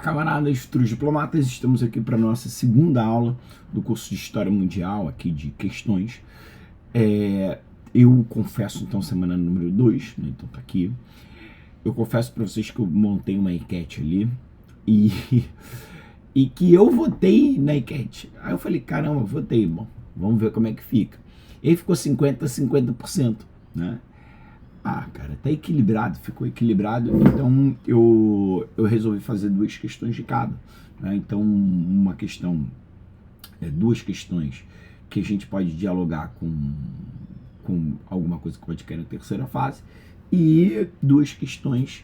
camaradas, futuros diplomatas, estamos aqui para a nossa segunda aula do curso de História Mundial, aqui de questões. Eu confesso, então, semana número 2, né, então tá aqui. Eu confesso para vocês que eu montei uma enquete ali e que eu votei na enquete. Aí eu falei, caramba, votei, bom, vamos ver como é que fica. E aí ficou 50%, né? Ah, cara, tá equilibrado, ficou equilibrado, então eu resolvi fazer duas questões de cada, né? Então, uma questão, duas questões que a gente pode dialogar com alguma coisa que pode cair na terceira fase, e duas questões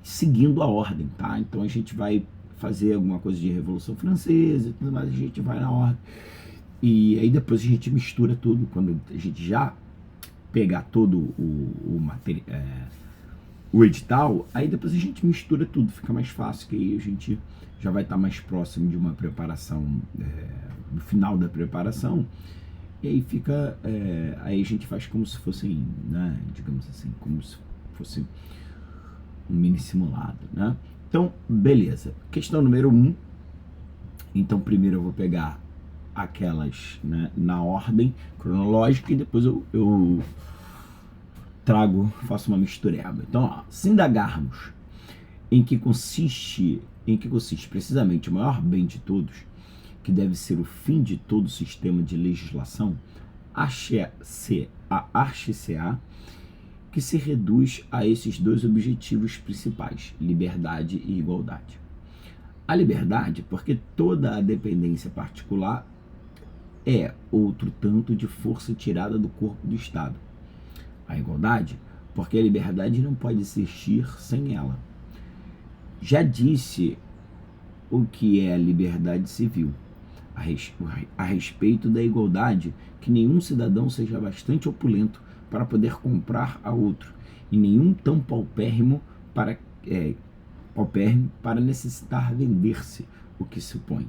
seguindo a ordem, tá? Então a gente vai fazer alguma coisa de Revolução Francesa e tudo mais, a gente vai na ordem, e aí depois a gente mistura tudo, quando a gente já pegar todo o material, o edital, aí depois a gente mistura tudo, fica mais fácil, que aí a gente já vai estar mais próximo de uma preparação, no final da preparação, e aí fica, aí a gente faz como se fosse, né, digamos assim, como se fosse um mini simulado, né? Então, beleza. Questão número 1. Então, primeiro eu vou pegar aquelas, né, na ordem cronológica, e depois eu faço uma mistureba. Então, ó, se indagarmos em que consiste precisamente o maior bem de todos, que deve ser o fim de todo sistema de legislação, ache-se-á que se reduz a esses dois objetivos principais, liberdade e igualdade. A liberdade, porque toda a dependência particular é outro tanto de força tirada do corpo do Estado. A igualdade, porque a liberdade não pode existir sem ela. Já disse o que é a liberdade civil, a respeito da igualdade, que nenhum cidadão seja bastante opulento para poder comprar a outro, e nenhum tão paupérrimo para necessitar vender-se o que supõe.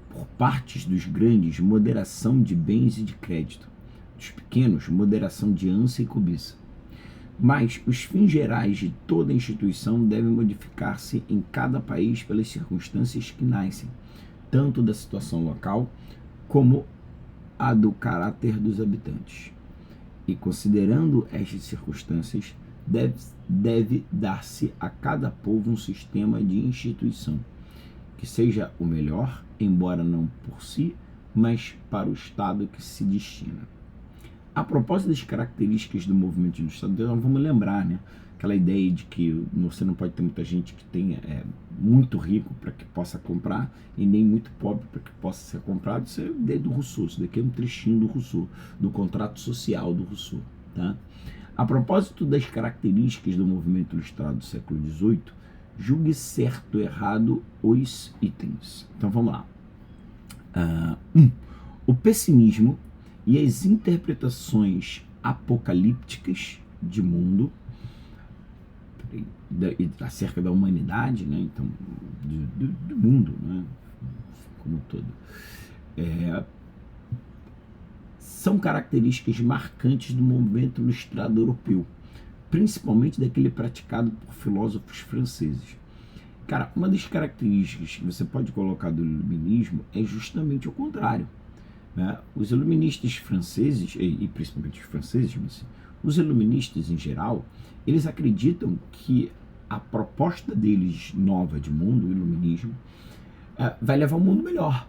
Por partes dos grandes, moderação de bens e de crédito, dos pequenos, moderação de ânsia e cobiça. Mas os fins gerais de toda instituição devem modificar-se em cada país pelas circunstâncias que nascem, tanto da situação local como a do caráter dos habitantes. E considerando estas circunstâncias, deve dar-se a cada povo um sistema de instituição, que seja o melhor, embora não por si, mas para o Estado que se destina. A propósito das características do movimento ilustrado, vamos lembrar, né, aquela ideia de que você não pode ter muita gente que tenha muito rico para que possa comprar e nem muito pobre para que possa ser comprado. Isso é a ideia do Rousseau, isso daqui é um trechinho do Rousseau, do contrato social do Rousseau, tá? A propósito das características do movimento ilustrado do século XVIII, julgue certo ou errado os itens. Então vamos lá. O pessimismo e as interpretações apocalípticas de mundo, acerca da humanidade, né? Então, do mundo, né? Como um todo, são características marcantes do movimento ilustrado europeu, principalmente daquele praticado por filósofos franceses. Cara, uma das características que você pode colocar do iluminismo é justamente o contrário, né? Os iluministas franceses, e principalmente os franceses, mas os iluministas em geral, eles acreditam que a proposta deles nova de mundo, o iluminismo, vai levar ao mundo melhor.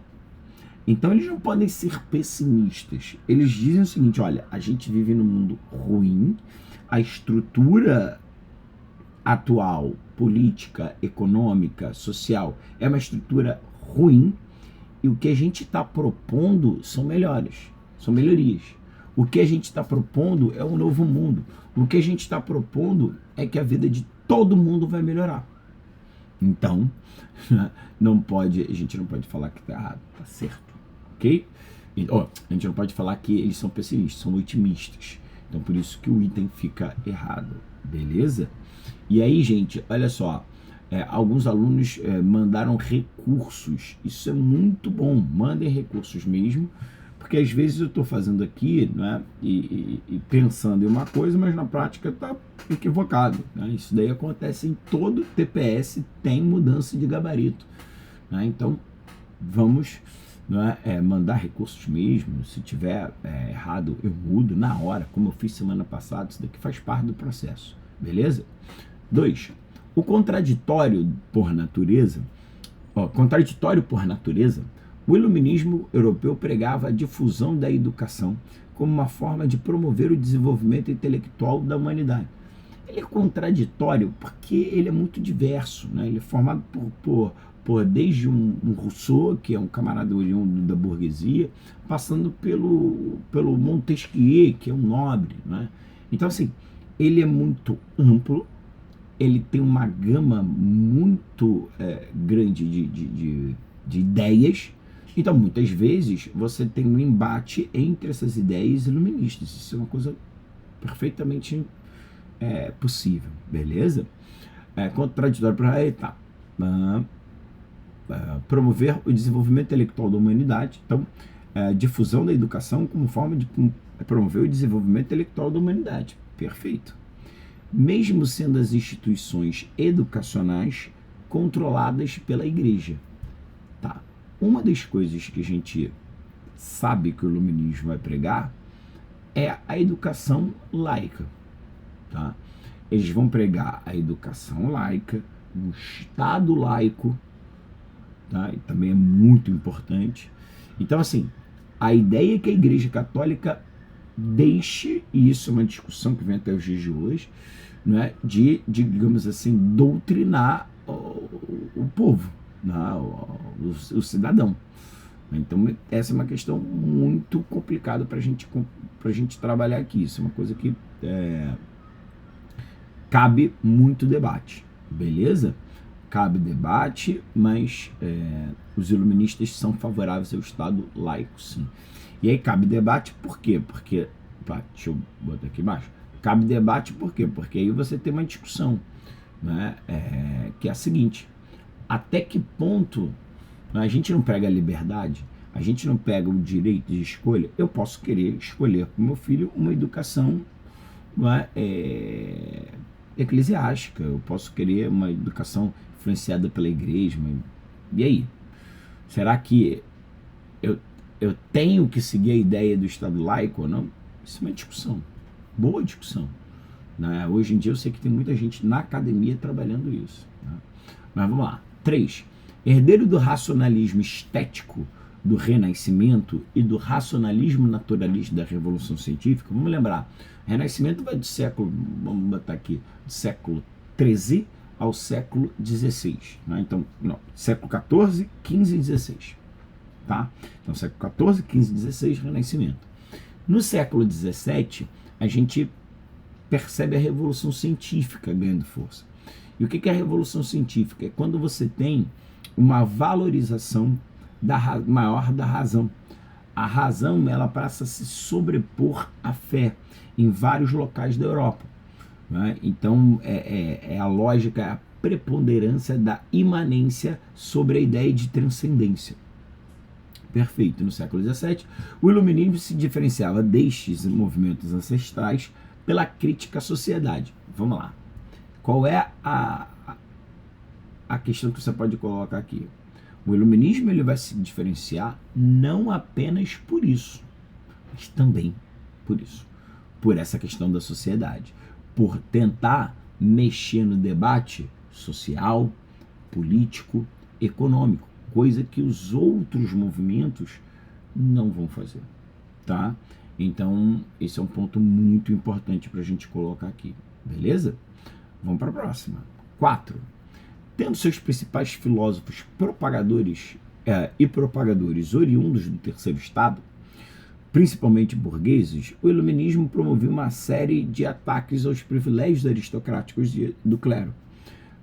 Então eles não podem ser pessimistas. Eles dizem o seguinte: olha, a gente vive num mundo ruim, a estrutura atual, política, econômica, social, é uma estrutura ruim, e o que a gente está propondo são melhorias. O que a gente está propondo é um novo mundo. O que a gente está propondo é que a vida de todo mundo vai melhorar. Então, a gente não pode falar que está errado, está certo, ok? A gente não pode falar que eles são pessimistas, são otimistas. Então, por isso que o item fica errado, beleza? E aí, gente, olha só, alguns alunos mandaram recursos. Isso é muito bom, mandem recursos mesmo, porque às vezes eu estou fazendo aqui, né, e pensando em uma coisa, mas na prática está equivocado. Né? Isso daí acontece em todo TPS, tem mudança de gabarito. Né? Então, vamos, né, mandar recursos mesmo. Se tiver errado, eu mudo na hora, como eu fiz semana passada. Isso daqui faz parte do processo. Beleza? 2. O contraditório por natureza, o iluminismo europeu pregava a difusão da educação como uma forma de promover o desenvolvimento intelectual da humanidade. Ele é contraditório porque ele é muito diverso, né? Ele é formado por desde um Rousseau, que é um camarada oriundo da burguesia, passando pelo Montesquieu, que é um nobre, né? Então, assim, ele é muito amplo, ele tem uma gama muito grande de ideias. Então, muitas vezes, você tem um embate entre essas ideias iluministas. Isso é uma coisa perfeitamente possível, beleza? Contraditório para evitar. Promover o desenvolvimento intelectual da humanidade. Então, difusão da educação como forma de promover o desenvolvimento intelectual da humanidade. Perfeito. Mesmo sendo as instituições educacionais controladas pela igreja. Tá. Uma das coisas que a gente sabe que o iluminismo vai pregar é a educação laica. Tá? Eles vão pregar a educação laica, o Estado laico, tá? E também é muito importante. Então, assim, a ideia é que a Igreja Católica deixe, e isso é uma discussão que vem até os dias de hoje, né, de, digamos assim, doutrinar o povo, né, o cidadão. Então, essa é uma questão muito complicada para a gente trabalhar aqui. Isso é uma coisa que cabe muito debate, beleza? Cabe debate, mas os iluministas são favoráveis ao Estado laico, sim. E aí cabe debate por quê? Porque, deixa eu botar aqui embaixo, cabe debate por quê? Porque aí você tem uma discussão, né, que é a seguinte: até que ponto a gente não prega a liberdade, a gente não pega o direito de escolha? Eu posso querer escolher para o meu filho uma educação, não é, eclesiástica, eu posso querer uma educação influenciada pela igreja, e aí? Será que eu tenho que seguir a ideia do Estado laico ou não? Isso é uma discussão, boa discussão. Né? Hoje em dia eu sei que tem muita gente na academia trabalhando isso. Né? Mas vamos lá. 3. Herdeiro do racionalismo estético do Renascimento e do racionalismo naturalista da Revolução Científica. Vamos lembrar, o Renascimento vai do século, vamos botar aqui, do século XIII ao século XVI. Né? Então, não, século XIV, XV e XVI. Tá? Então, século XIV, XV e XVI, Renascimento. No século XVII, a gente percebe a Revolução Científica ganhando força. E o que é a Revolução Científica? É quando você tem uma valorização maior da razão. A razão, ela passa a se sobrepor à fé em vários locais da Europa. Né? Então, a lógica, a preponderância da imanência sobre a ideia de transcendência. Perfeito. No século XVII, o iluminismo se diferenciava destes movimentos ancestrais pela crítica à sociedade. Vamos lá. Qual é a questão que você pode colocar aqui? O iluminismo ele vai se diferenciar não apenas por isso, mas também por isso. Por essa questão da sociedade. Por tentar mexer no debate social, político, econômico. Coisa que os outros movimentos não vão fazer. Tá? Então, esse é um ponto muito importante para a gente colocar aqui. Beleza? Vamos para a próxima. 4. Tendo seus principais filósofos propagadores e propagadores oriundos do terceiro estado, principalmente burgueses, o iluminismo promovia uma série de ataques aos privilégios aristocráticos do clero,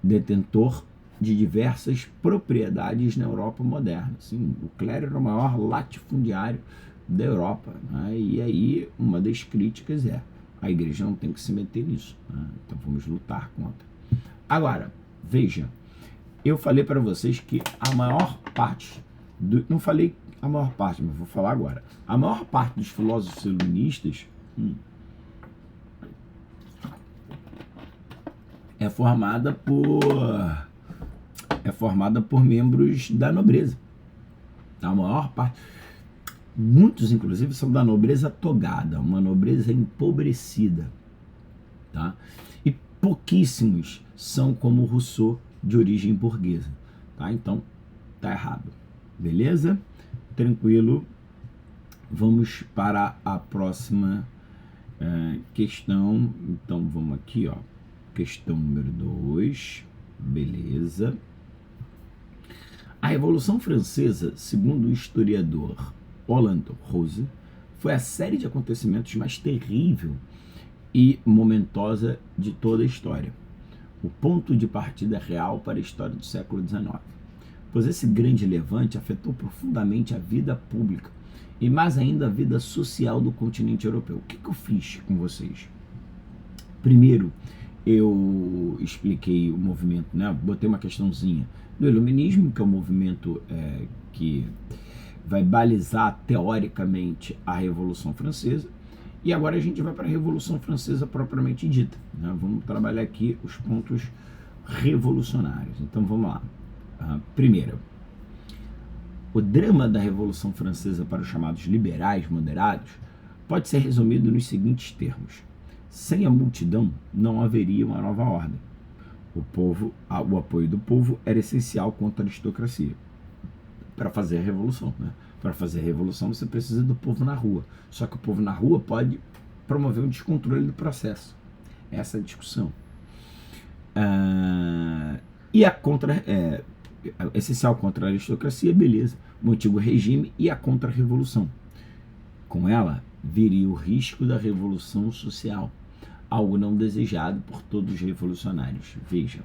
detentor de diversas propriedades na Europa moderna. Assim, o clero era o maior latifundiário da Europa. Né? E aí, uma das críticas é: a igreja não tem que se meter nisso. Né? Então, vamos lutar contra. Agora, veja, eu falei para vocês que a maior parte, não falei a maior parte, mas vou falar agora. A maior parte dos filósofos iluministas é formada por membros da nobreza. A maior parte, muitos inclusive são da nobreza togada, uma nobreza empobrecida, tá? E pouquíssimos são como Rousseau, de origem burguesa, tá? Então tá errado, beleza? Tranquilo. Vamos para a próxima questão. Então vamos aqui, ó. Questão número 2. Beleza. A Revolução Francesa, segundo o historiador Holland Rose, foi a série de acontecimentos mais terrível e momentosa de toda a história. O ponto de partida real para a história do século XIX. Pois esse grande levante afetou profundamente a vida pública e mais ainda a vida social do continente europeu. O que eu fiz com vocês? Primeiro, eu expliquei o movimento, né? Botei uma questãozinha do iluminismo, que é um movimento que vai balizar teoricamente a Revolução Francesa, e agora a gente vai para a Revolução Francesa propriamente dita, né? Vamos trabalhar aqui os pontos revolucionários. Então vamos lá. Primeiro, o drama da Revolução Francesa para os chamados liberais moderados pode ser resumido nos seguintes termos: sem a multidão não haveria uma nova ordem. O apoio do povo era essencial contra a aristocracia para fazer a revolução, né? Para fazer a revolução você precisa do povo na rua. Só que o povo na rua pode promover um descontrole do processo. Essa é a discussão. E a essencial contra a aristocracia, beleza, o antigo regime e a contra-revolução. Com ela, viria o risco da revolução social, algo não desejado por todos os revolucionários. Vejam,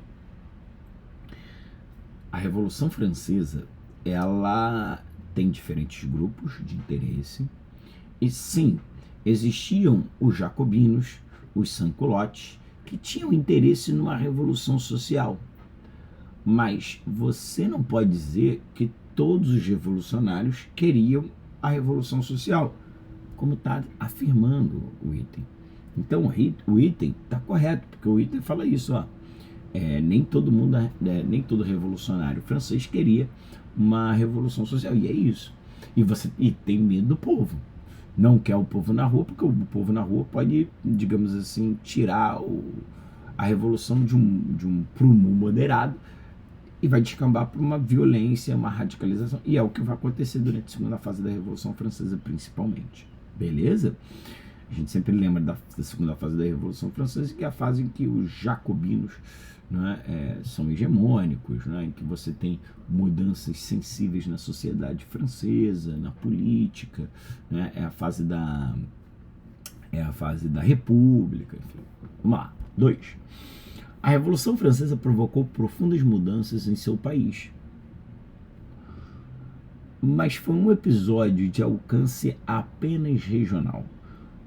a Revolução Francesa, ela tem diferentes grupos de interesse, e sim, existiam os jacobinos, os sans-culottes, que tinham interesse numa revolução social. Mas você não pode dizer que todos os revolucionários queriam a revolução social, como está afirmando o item. Então o item está correto, porque o item fala isso, ó. Nem todo revolucionário francês queria uma revolução social, e é isso. E tem medo do povo. Não quer o povo na rua, porque o povo na rua pode, digamos assim, tirar a revolução de um prumo moderado e vai descambar para uma violência, uma radicalização, e é o que vai acontecer durante a segunda fase da Revolução Francesa, principalmente. Beleza? A gente sempre lembra da segunda fase da Revolução Francesa, que é a fase em que os jacobinos, né, são hegemônicos, né, em que você tem mudanças sensíveis na sociedade francesa, na política, né, é a fase da República, enfim. Vamos lá. 2. A Revolução Francesa provocou profundas mudanças em seu país, mas foi um episódio de alcance apenas regional,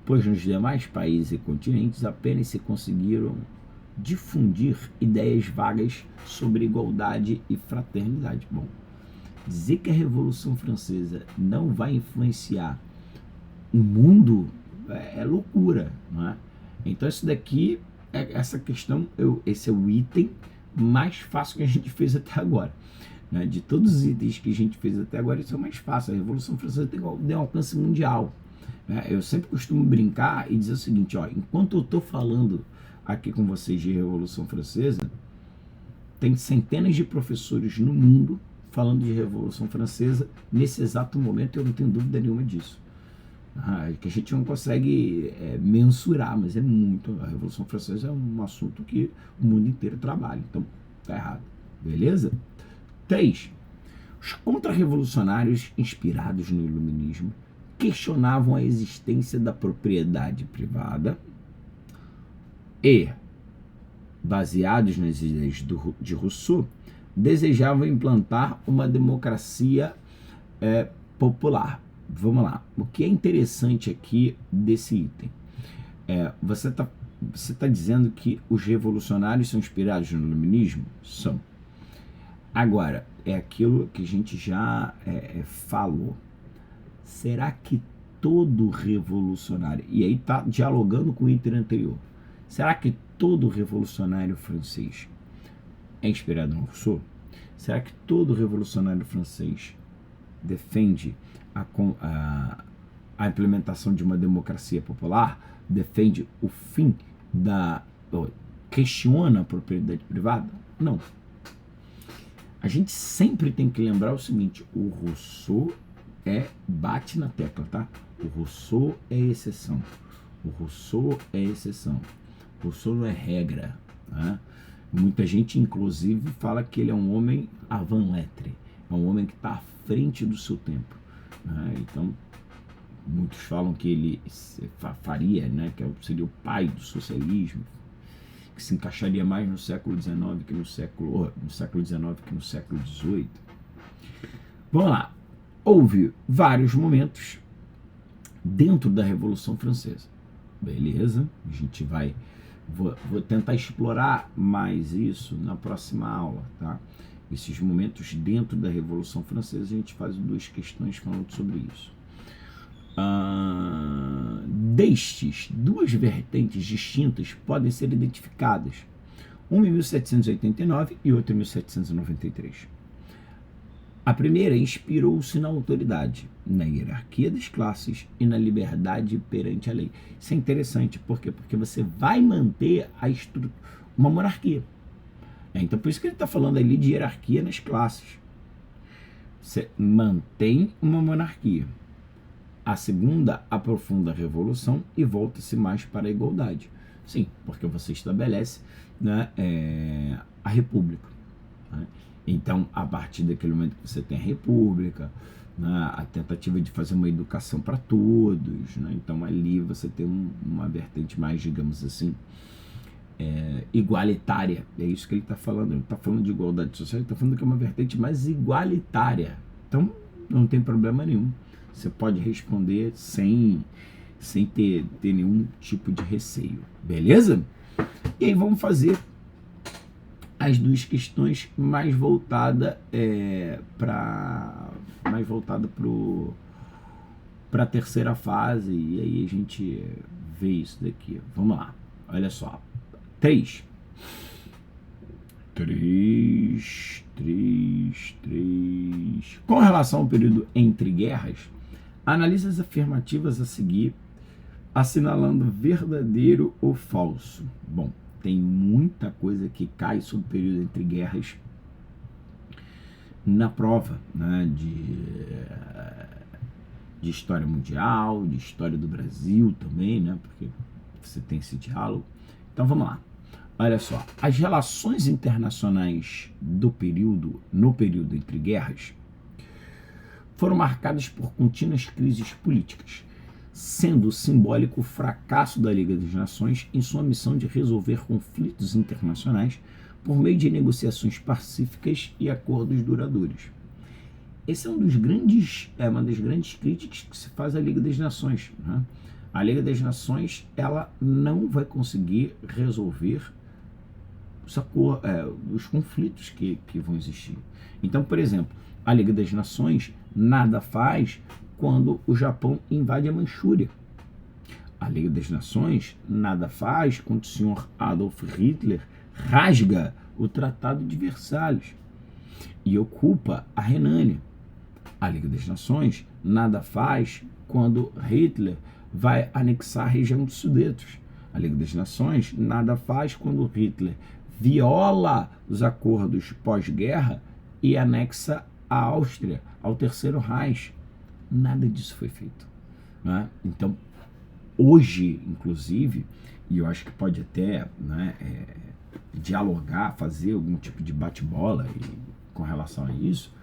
pois nos demais países e continentes apenas se conseguiram difundir ideias vagas sobre igualdade e fraternidade. Bom, dizer que a Revolução Francesa não vai influenciar o mundo é loucura, não é? Então isso daqui, essa questão, esse é o item mais fácil que a gente fez até agora. Né? De todos os itens que a gente fez até agora, esse é o mais fácil. A Revolução Francesa tem um alcance mundial. Né? Eu sempre costumo brincar e dizer o seguinte, ó, enquanto eu estou falando aqui com vocês de Revolução Francesa, tem centenas de professores no mundo falando de Revolução Francesa nesse exato momento, eu não tenho dúvida nenhuma disso. Que a gente não consegue mensurar, mas é muito. A Revolução Francesa é um assunto que o mundo inteiro trabalha, então tá errado. Beleza? 3. Os contra-revolucionários inspirados no iluminismo questionavam a existência da propriedade privada e, baseados nas ideias de Rousseau, desejavam implantar uma democracia popular. Vamos lá. O que é interessante aqui desse item? Você tá dizendo que os revolucionários são inspirados no iluminismo? São. Agora, é aquilo que a gente já falou. Será que todo revolucionário, e aí está dialogando com o item anterior, será que todo revolucionário francês é inspirado no Rousseau? Será que todo revolucionário francês defende a implementação de uma democracia popular? Defende o fim questiona a propriedade privada? Não. A gente sempre tem que lembrar o seguinte: o Rousseau bate na tecla, tá? O Rousseau é exceção. O Rousseau é exceção. O Rousseau não é regra, tá? Muita gente, inclusive, fala que ele é um homem avant lettre, é um homem que está à frente do seu tempo, né? Então, muitos falam que ele faria, né, que seria o pai do socialismo, que se encaixaria mais no século XIX que no século XIX que no século XVIII. Vamos lá. Houve vários momentos dentro da Revolução Francesa. Beleza? A gente vai... Vou tentar explorar mais isso na próxima aula, tá? Esses momentos dentro da Revolução Francesa, a gente faz 2 questões falando sobre isso. Destes, 2 vertentes distintas podem ser identificadas, uma em 1789 e outra em 1793. A primeira inspirou-se na autoridade, na hierarquia das classes e na liberdade perante a lei. Isso é interessante, por quê? Porque você vai manter uma monarquia. Então, por isso que ele está falando ali de hierarquia nas classes. Você mantém uma monarquia. A segunda aprofunda a revolução e volta-se mais para a igualdade. Sim, porque você estabelece, né, a república, né? Então, a partir daquele momento que você tem a república, né, a tentativa de fazer uma educação para todos, né? Então ali você tem uma vertente mais, digamos assim, igualitária. É isso que ele está falando. Ele está falando de igualdade social, ele está falando que é uma vertente mais igualitária. Então, não tem problema nenhum. Você pode responder sem ter nenhum tipo de receio. Beleza? E aí vamos fazer as 2 questões mais voltada para a terceira fase, e aí a gente vê isso daqui. Vamos lá, olha só. 3. Com relação ao período entre guerras, analise as afirmativas a seguir, assinalando verdadeiro ou falso. Bom, tem muita coisa que cai sobre o período entre guerras na prova, né, de história mundial, de história do Brasil também, né, porque você tem esse diálogo. Então vamos lá. Olha só, as relações internacionais no período entre guerras foram marcadas por contínuas crises políticas, sendo simbólico o fracasso da Liga das Nações em sua missão de resolver conflitos internacionais por meio de negociações pacíficas e acordos duradouros. Esse é uma das grandes críticas que se faz à Liga das Nações, né? A Liga das Nações, ela não vai conseguir resolver os conflitos que vão existir. Então, por exemplo, a Liga das Nações nada faz quando o Japão invade a Manchúria. A Liga das Nações nada faz quando o senhor Adolf Hitler rasga o Tratado de Versalhes e ocupa a Renânia. A Liga das Nações nada faz quando Hitler vai anexar a região dos Sudetos. A Liga das Nações nada faz quando Hitler viola os acordos pós-guerra e anexa a Áustria ao Terceiro Reich. Nada disso foi feito, né? Então, hoje, inclusive, e eu acho que pode até, né, dialogar, fazer algum tipo de bate-bola com relação a isso,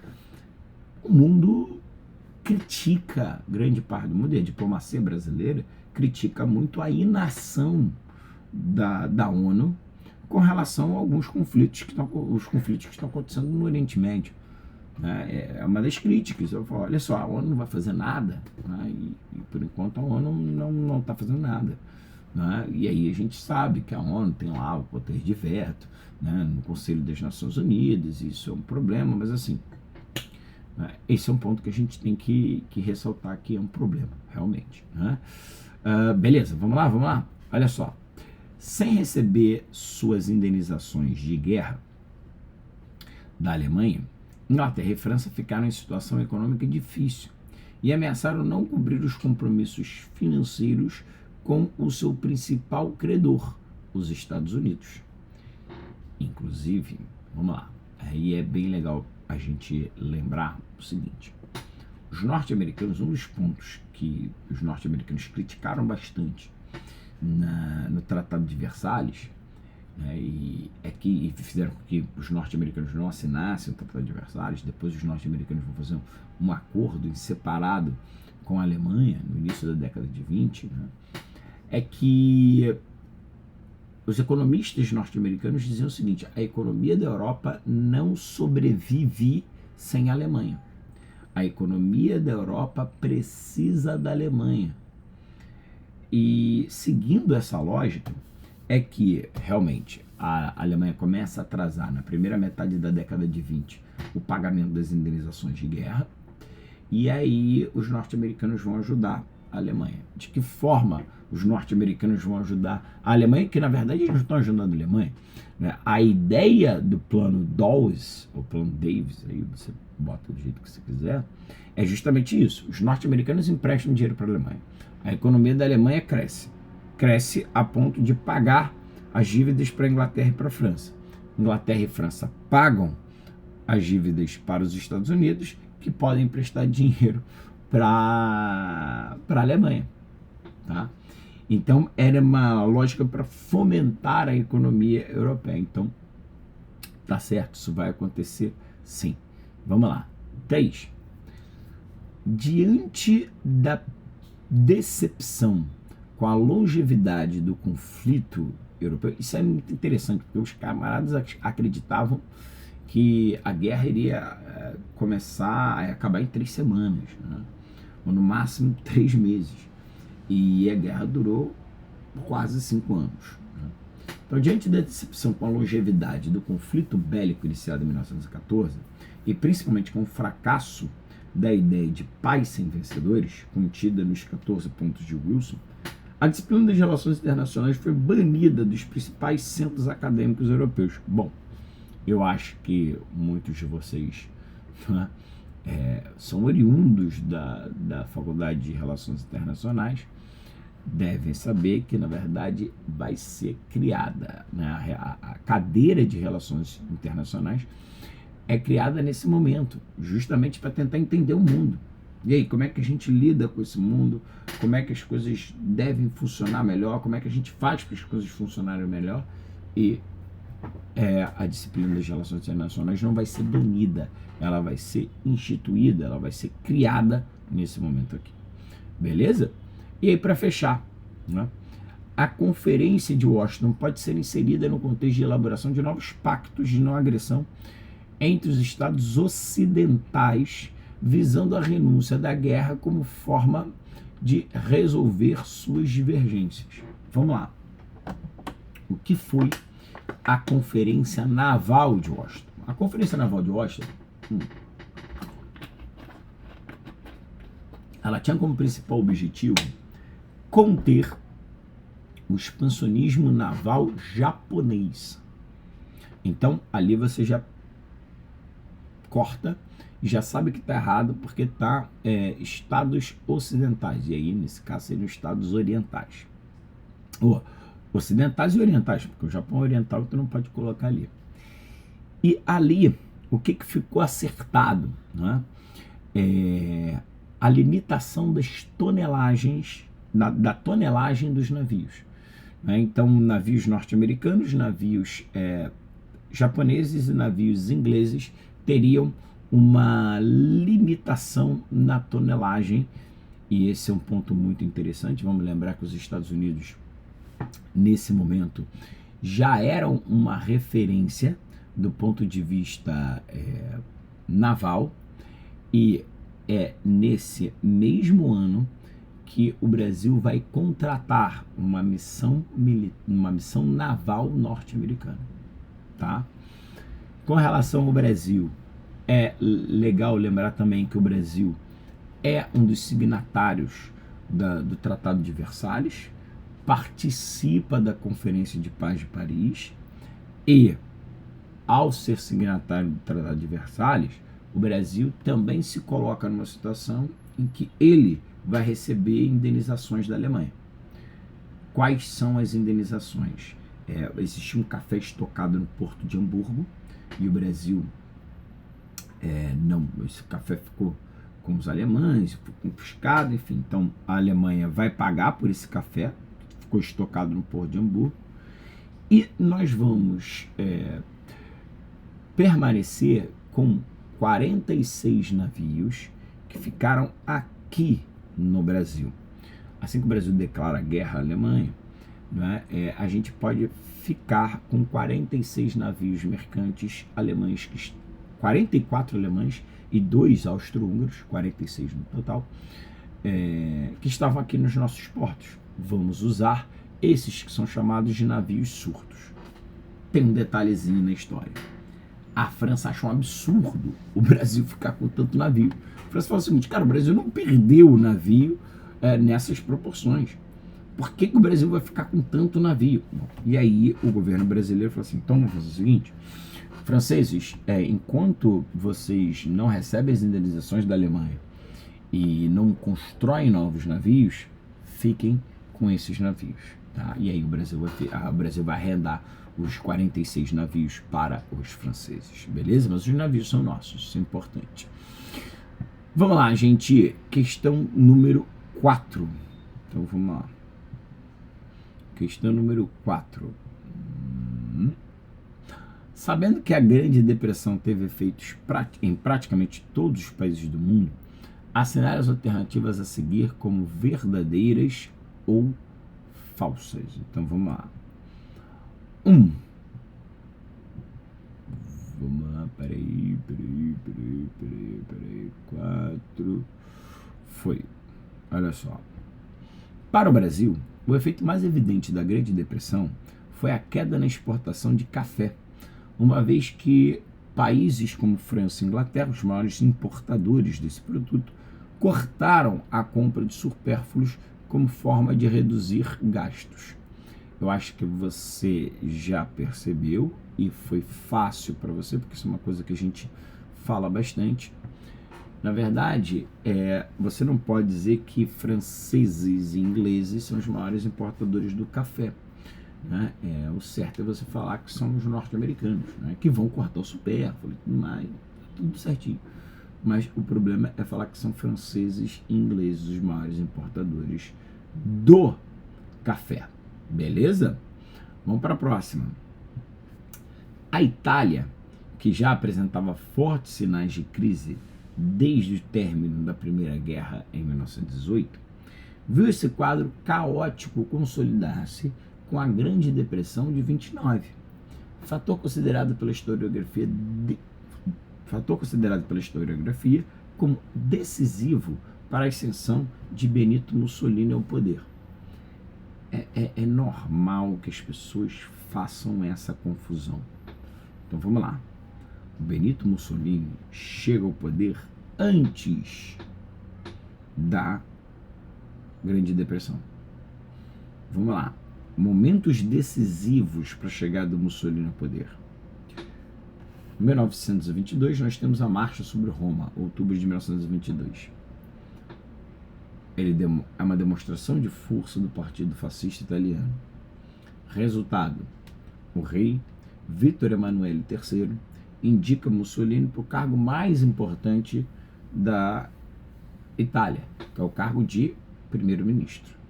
o mundo critica, grande parte do mundo, e a diplomacia brasileira critica muito a inação da ONU com relação a alguns conflitos que estão acontecendo no Oriente Médio. É uma das críticas. Eu falo, olha só, a ONU não vai fazer nada, né? E por enquanto a ONU não está fazendo nada, né? E aí a gente sabe que a ONU tem lá o poder de veto, né, no Conselho das Nações Unidas, e isso é um problema, mas assim, né, esse é um ponto que a gente tem que ressaltar que é um problema, realmente, né? Beleza, vamos lá, olha só. Sem receber suas indenizações de guerra da Alemanha, Inglaterra e França ficaram em situação econômica difícil e ameaçaram não cumprir os compromissos financeiros com o seu principal credor, os Estados Unidos. Inclusive, vamos lá, aí é bem legal a gente lembrar o seguinte: os norte-americanos, um dos pontos que os norte-americanos criticaram bastante no Tratado de Versalhes, né, e fizeram com que os norte-americanos não assinassem o Tratado de Versalhes. Depois os norte-americanos vão fazer um acordo em separado com a Alemanha no início da década de 20, né, é que os economistas norte-americanos diziam o seguinte: a economia da Europa não sobrevive sem a Alemanha. A economia da Europa precisa da Alemanha. E seguindo essa lógica, é que realmente a Alemanha começa a atrasar na primeira metade da década de 20 o pagamento das indenizações de guerra, e aí os norte-americanos vão ajudar a Alemanha. De que forma os norte-americanos vão ajudar a Alemanha? Que na verdade eles não estão ajudando a Alemanha, né? A ideia do plano Dawes, ou plano Davis, aí você bota do jeito que você quiser, é justamente isso. Os norte-americanos emprestam dinheiro para a Alemanha. A economia da Alemanha cresce a ponto de pagar as dívidas para a Inglaterra e para a França. Inglaterra e França pagam as dívidas para os Estados Unidos, que podem emprestar dinheiro para a Alemanha, tá? Então era uma lógica para fomentar a economia europeia. Então tá certo, isso vai acontecer sim. Vamos lá. 3. Diante da decepção com a longevidade do conflito europeu, isso é muito interessante, porque os camaradas acreditavam que a guerra iria começar a acabar em 3 semanas, né? Ou no máximo 3 meses. E a guerra durou quase 5 anos. Né? Então, diante da decepção com a longevidade do conflito bélico iniciado em 1914, e principalmente com o fracasso da ideia de paz sem vencedores, contida nos 14 pontos de Wilson, a disciplina das relações internacionais foi banida dos principais centros acadêmicos europeus. Bom, eu acho que muitos de vocês, né, são oriundos da Faculdade de Relações Internacionais, devem saber que, na verdade, vai ser criada, né, a cadeira de Relações Internacionais é criada nesse momento, justamente para tentar entender o mundo. E aí, como é que a gente lida com esse mundo? Como é que as coisas devem funcionar melhor? Como é que a gente faz para as coisas funcionarem melhor? E a disciplina das relações internacionais não vai ser banida, ela vai ser instituída, ela vai ser criada nesse momento aqui. Beleza? E aí, para fechar, né, a Conferência de Washington pode ser inserida no contexto de elaboração de novos pactos de não agressão entre os estados ocidentais, visando a renúncia da guerra como forma de resolver suas divergências. Vamos lá. O que foi a Conferência Naval de Washington? A Conferência Naval de Washington, ela tinha como principal objetivo conter o expansionismo naval japonês. Então, ali você já corta e já sabe que está errado, porque está estados ocidentais, e aí nesse caso seriam estados orientais, ou ocidentais e orientais, porque o Japão é oriental, tu não pode colocar ali. E ali, o que ficou acertado, né? A limitação das tonelagens, da tonelagem dos navios, né? Então, navios norte-americanos, navios japoneses e navios ingleses teriam uma limitação na tonelagem, e esse é um ponto muito interessante. Vamos lembrar que os Estados Unidos, nesse momento, já eram uma referência do ponto de vista naval, e é nesse mesmo ano que o Brasil vai contratar uma missão naval norte-americana, tá? Com relação ao Brasil, é legal lembrar também que o Brasil é um dos signatários do Tratado de Versalhes, participa da Conferência de Paz de Paris e, ao ser signatário do Tratado de Versalhes, o Brasil também se coloca numa situação em que ele vai receber indenizações da Alemanha. Quais são as indenizações? Existia um café estocado no porto de Hamburgo e o Brasil não, esse café ficou com os alemães, ficou confiscado, enfim. Então a Alemanha vai pagar por esse café que ficou estocado no porto de Hamburgo e nós vamos permanecer com 46 navios que ficaram aqui no Brasil. Assim que o Brasil declara guerra à Alemanha, né, a gente pode ficar com 46 navios mercantes alemães, 44 alemães e 2 austro-húngaros, 46 no total, que estavam aqui nos nossos portos. Vamos usar esses que são chamados de navios surtos. Tem um detalhezinho na história. A França achou um absurdo o Brasil ficar com tanto navio. A França falou o seguinte, cara, o Brasil não perdeu o navio nessas proporções. Por que o Brasil vai ficar com tanto navio? E aí o governo brasileiro falou assim, então vamos fazer o seguinte, franceses, enquanto vocês não recebem as indenizações da Alemanha e não constroem novos navios, fiquem com esses navios. Tá? E aí o Brasil vai arrendar os 46 navios para os franceses, beleza? Mas os navios são nossos, isso é importante. Vamos lá, gente, questão número 4. Então vamos lá. Questão número 4. Sabendo que a Grande Depressão teve efeitos em praticamente todos os países do mundo, assinale as alternativas a seguir como verdadeiras ou falsas. Então vamos lá. Vamos lá, peraí. 4. Foi. Olha só. Para o Brasil, o efeito mais evidente da Grande Depressão foi a queda na exportação de café, uma vez que países como França e Inglaterra, os maiores importadores desse produto, cortaram a compra de supérfluos como forma de reduzir gastos. Eu acho que você já percebeu e foi fácil para você, porque isso é uma coisa que a gente fala bastante. Na verdade, você não pode dizer que franceses e ingleses são os maiores importadores do café. Né? O certo é você falar que são os norte-americanos, né? Que vão cortar o supérfluo, tudo certinho. Mas o problema é falar que são franceses e ingleses os maiores importadores do café. Beleza? Vamos para a próxima. A Itália, que já apresentava fortes sinais de crise desde o término da Primeira Guerra em 1918, viu esse quadro caótico consolidar-se com a Grande Depressão de 29, fator considerado pela historiografia como decisivo para a ascensão de Benito Mussolini ao poder. É normal que as pessoas façam essa confusão. Então vamos lá. O Benito Mussolini chega ao poder antes da Grande Depressão. Vamos lá. Momentos decisivos para a chegada do Mussolini ao poder. Em 1922, nós temos a Marcha sobre Roma, outubro de 1922. É uma demonstração de força do Partido Fascista Italiano. Resultado: o rei Vittorio Emanuele III indica Mussolini para o cargo mais importante da Itália, que é o cargo de primeiro-ministro.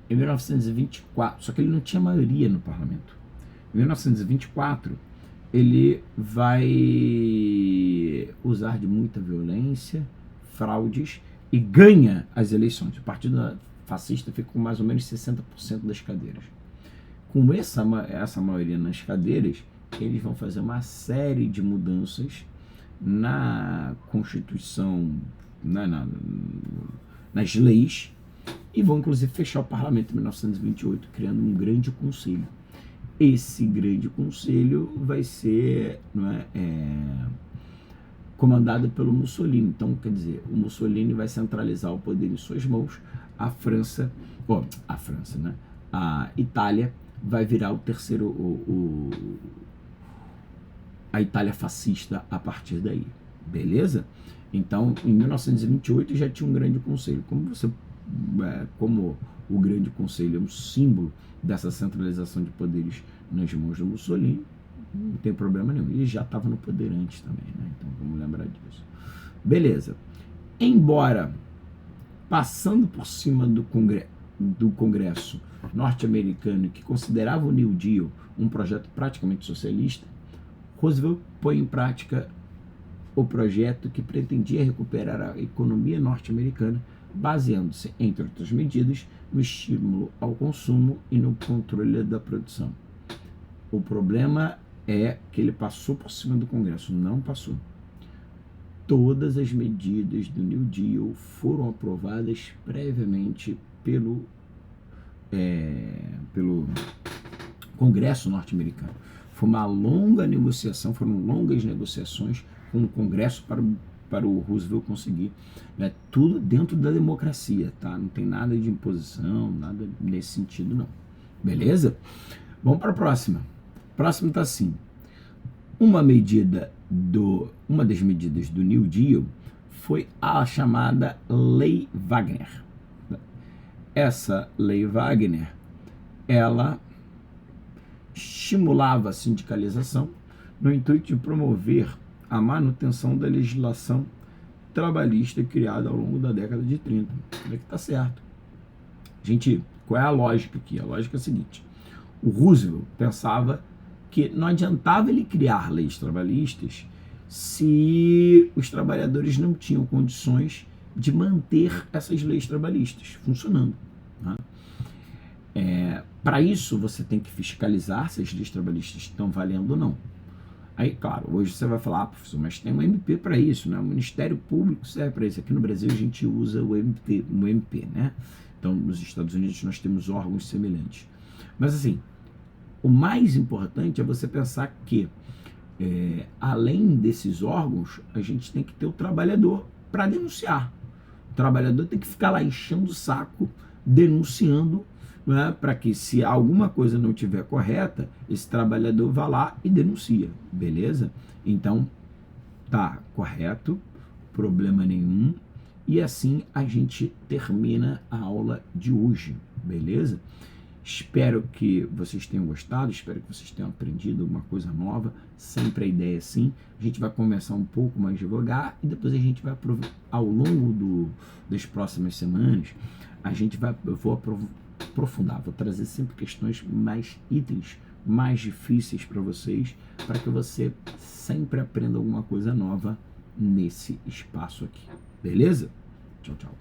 Em 1924, só que ele não tinha maioria no parlamento. Em 1924, ele vai usar de muita violência, fraudes e ganha as eleições. O Partido Fascista fica com mais ou menos 60% das cadeiras. Com essa maioria nas cadeiras, eles vão fazer uma série de mudanças na Constituição, nas leis, e vão inclusive fechar o parlamento em 1928, criando um grande conselho. Esse grande conselho vai ser comandado pelo Mussolini. Então, quer dizer, o Mussolini vai centralizar o poder em suas mãos, a França A França, né? A Itália vai virar o terceiro, a Itália fascista a partir daí, beleza? Então, em 1928 já tinha um grande conselho. Como o grande conselho é um símbolo dessa centralização de poderes nas mãos do Mussolini, não tem problema nenhum. E já estava no poder antes também, né? Então vamos lembrar disso. Beleza. Embora passando por cima do Congresso norte-americano, que considerava o New Deal um projeto praticamente socialista, Roosevelt põe em prática o projeto que pretendia recuperar a economia norte-americana, baseando-se, entre outras medidas, no estímulo ao consumo e no controle da produção. O problema é que ele passou por cima do Congresso, não passou. Todas as medidas do New Deal foram aprovadas previamente pelo Congresso norte-americano. Foi uma longa negociação, foram longas negociações com o Congresso para o Roosevelt conseguir, né, tudo dentro da democracia, tá? Não tem nada de imposição, nada nesse sentido, não. Beleza? Vamos para a próxima. Próximo está assim. Uma das medidas do New Deal foi a chamada Lei Wagner. Essa Lei Wagner, ela estimulava a sindicalização no intuito de promover a manutenção da legislação trabalhista criada ao longo da década de 30. Olha que tá certo. Gente, qual é a lógica aqui? A lógica é a seguinte. O Roosevelt pensava que não adiantava ele criar leis trabalhistas se os trabalhadores não tinham condições de manter essas leis trabalhistas funcionando. Né? Para isso, você tem que fiscalizar se as leis trabalhistas estão valendo ou não. Aí, claro, hoje você vai falar, professor, mas tem um MP para isso, né? O Ministério Público serve para isso. Aqui no Brasil a gente usa o MP, né? Então, nos Estados Unidos nós temos órgãos semelhantes. Mas assim, o mais importante é você pensar que, além desses órgãos, a gente tem que ter o trabalhador para denunciar. O trabalhador tem que ficar lá enchendo o saco, denunciando, né, para que, se alguma coisa não estiver correta, esse trabalhador vá lá e denuncia, beleza? Então, tá correto, problema nenhum. E assim a gente termina a aula de hoje, beleza? Espero que vocês tenham gostado, espero que vocês tenham aprendido uma coisa nova. Sempre a ideia é assim, a gente vai conversar um pouco mais devagar e depois a gente vai, ao longo das próximas semanas, eu vou aprofundar, vou trazer sempre questões itens mais difíceis para vocês, para que você sempre aprenda alguma coisa nova nesse espaço aqui, beleza? Tchau, tchau.